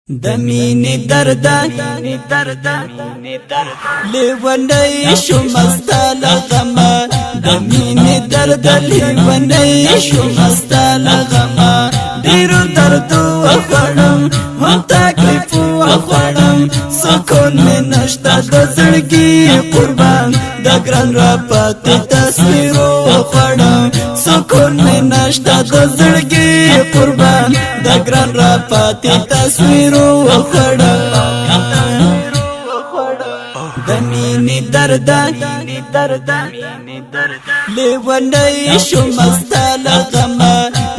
دمینی دردا لیونی شو مستال غما دمینی دردا لیونی شو مستال غما دیرو دردو اخوڑم هم تکلیفو اخوڑم سکون میں نشتا دزرگی قربان دگران را پاتی تصویرو اخوڑم سکون میں نشتا دزرگی قربان دگران را پاتی تصویرو اخوڑم دمینی دردا لیونی شو مستال غما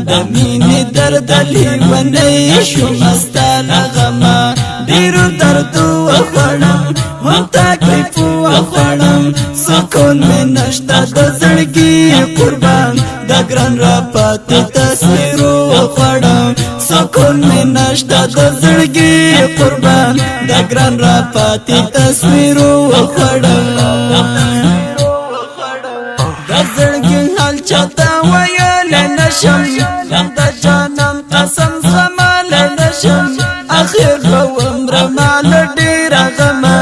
دمینی دردا لیونی شو مستال غما دیرو دردو اخوڑم هم تکلیفو اخوڑم سکون میں نشتا دزرگی قربان دگران را پاتی تصویرو اخوڑم سکون میں نشتا دزرگی قربان دگران را پاتی تصویرو اخوڑم دزرگی حال چاہتا ویل نشم دا جانم قسم زمال نشم آخر رو عمر مال دیر غما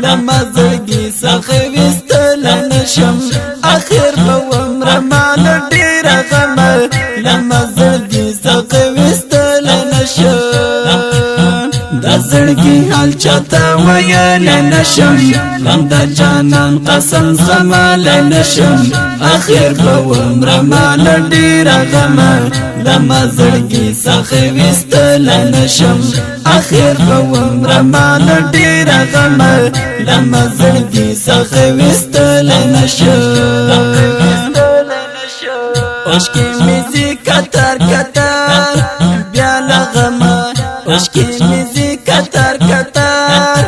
لما زرگی سخویستل نشم آخر رو عمر مال دیر غما لما زرگی سخویستل نشم دا زرگی حال چاہتا ویل نشم دا جانان قسم زمال نشم آخر رو عمر مال دیر غما لما زرگی سخویستل نشم آخر رو عمر مال دیر غما لما زرگی سخویستل نشم عشقی میزی کتر کتر بیا لغما عشقی میزی کتر کتر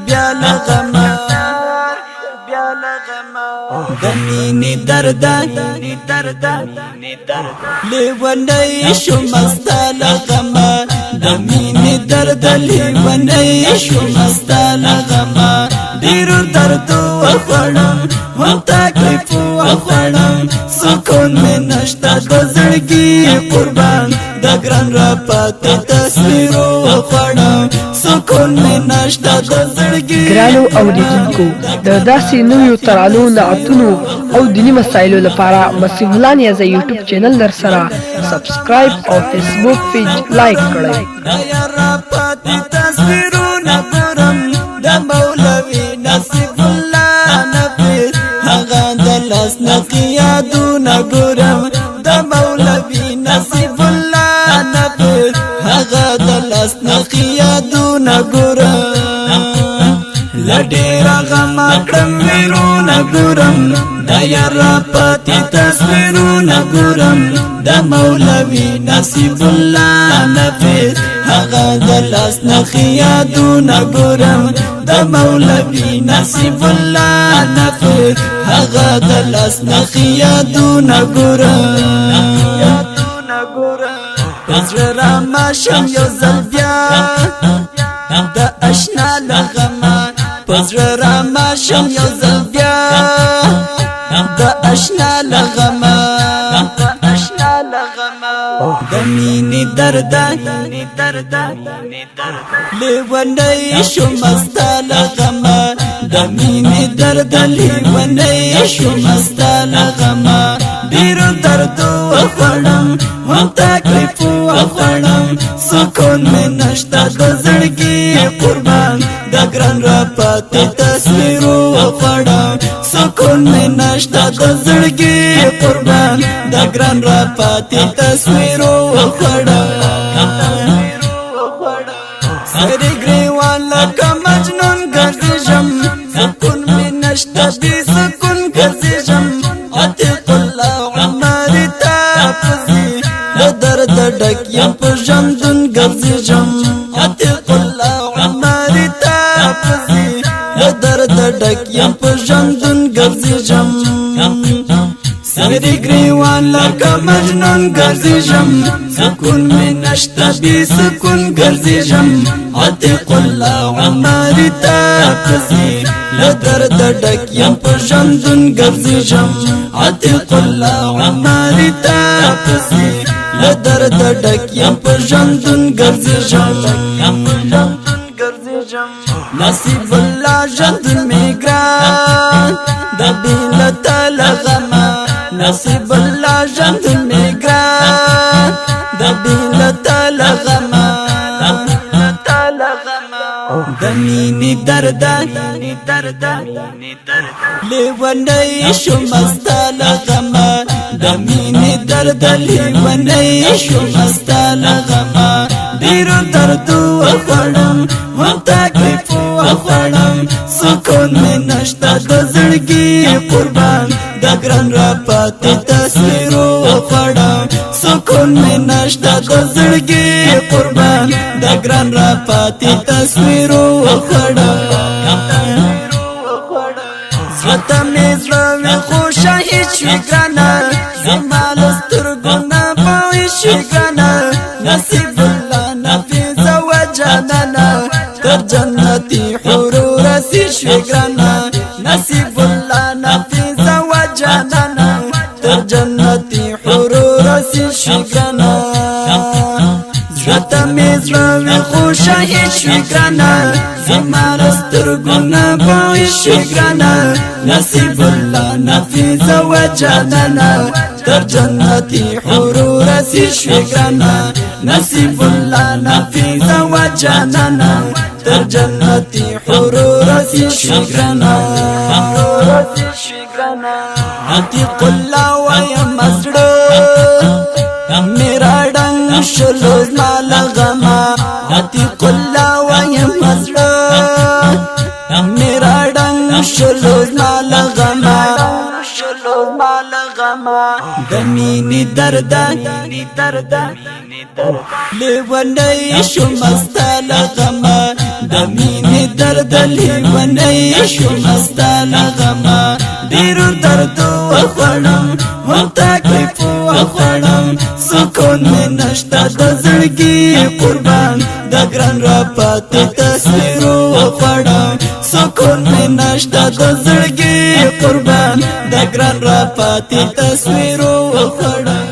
بیا لغما دمینی دردا لیونی شو مستال غما دمینی دردا لیونی شو مستال غما دیرو دردو اخوڑم هم تکلیفو اخوڑم سکون میں نشتا دزرگی قربان دگران را پاتی تصویرو اخوڑم سکون میں نشتا دزرگی ګرانو اوریدونکو د داسې نویو ترانو نعتونو او دیني مسایلو لپاره مسیح الله نیازی یوټیوب چینل در سره سبسکرایب او فیسبوک پیج لایک کړئ یا را پاتی تصویرو نګورم د مولوی نصیب الله نفیس هغه د لاس نقیادو نګورم د مولوی نصیب الله نفیس هغه د لاس نقیادو نګورم لډیر غما کړم ویرو نګورم دا یارا پاتی تصویرو نګورم د مولوی نصیب الله نفیس هغه د لاس نقیادو نګورم د مولوی نصیب الله نفیس هغه د لاس نقیادو نګورم پزړه را ماشم یو ځل بیا د اشنا لغما پزړه را ماشم یو ځل بیا د اشنا لغما دمینی دردا لیونی شو مستال غما دمینی دردا لیونی شو مستال غما دیرو دردو اخوڑم هم تکلیفو اخوڑم سکون میں نشتا دزرگی قربان دگران را پاتی تصویرو اخوڑم سکون میں نشتا دزرگی قربان دگران را پاتی تصویرو اخوڑم سری گریوان لکا مجنون گرزشم سکون میں نشتا بی سکون گرزشم عتیق اللہ عماری تاپزی لدرد ڈکیم پر جمدن گرزشم عتیق اللہ عماری تاپزی لدرد ڈکیم پر جمدن گرزشم سری گریوان لکا مجنون گرزشم سکون میں نشتا بی سکون گرزشم عتیق اللہ عماری تاپزی لدرد ڈکیم پر جمدن گرزشم عتیق اللہ عماری تاپزی لدرد ڈکیم پر جمدن گرزشم نصیب الله ژوند می ګران د بیلت لغما نصیب الله ژوند می ګران د بیلت لغما د مینې درد لیونی شوم ستا لغما د مینې درد لیونی شوم ستا لغما ډېرو دردو وخوړم هم تکلیف وخوړم سکون مې نشته د زړګي قربان د ګران را پاتې تصویرو وخوړم سکون مې نشته د زړګي قربان د ګران را پاتې تصویرو وخوړم زړه ته مې زړه وې خو شهید شوې ګرانه زما له سترګو نه به وشي ګرانه نصیب الله نفیس و جانانه تر جنتي حور رسي شوې ګرانه نصیب الله نفیس و جانانه تر جنتي حور رسي شوې ګرانه زړه ته مې زړه وې خو شهید شوې ګرانه زما له سترګو نه به وشي ګرانه نصیب الله نفیس و جانانه تر جنتي حور رسي شوې ګرانه نصیب الله نفیس و جانانه تر جنتي حور رسي شوې ګرانه عتیق الله وایم زړه میرا ډنګ شلو زما لغما عتیق الله وایم زړه میرا ډنګ شلو زما لغما د مینې درد لیونی شوم ستا لغما د مینې درد لیونی شوم ستا لغما ډېرو دردو وخوړم هم تکلیف وخوړم سکون مې نشته د زړګي قربان د ګران را پاتې تصویرو وخوړم سکون مې نشته د زړګي قربان د ګران را پاتې تصویرو وخوړم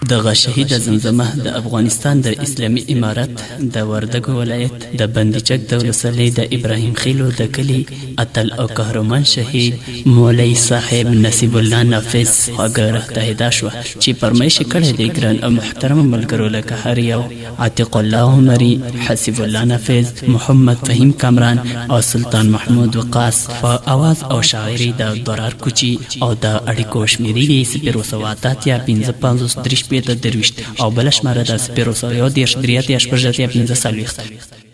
دغه شهید زمزمه د افغانستان د اسلامي امارت د وردګو ولایت د بندیچک د ولسوالۍ د ابراهیم خیلو د کلي اتل او قهرمان شهید مولوي صاحب نصیب الله نافذ هغه راهدایده شو چې فرمایش کړی دی ګران او محترم ملګرو لکه هر یو عتیق الله عمري حسیب الله نافذ محمد فهیم کامران او سلطان محمود وقاص په اواز او شاعري د درار کوچی او د اړیکو شمیرې 0 یا 55 او بل شماره د 0 1 3 5 5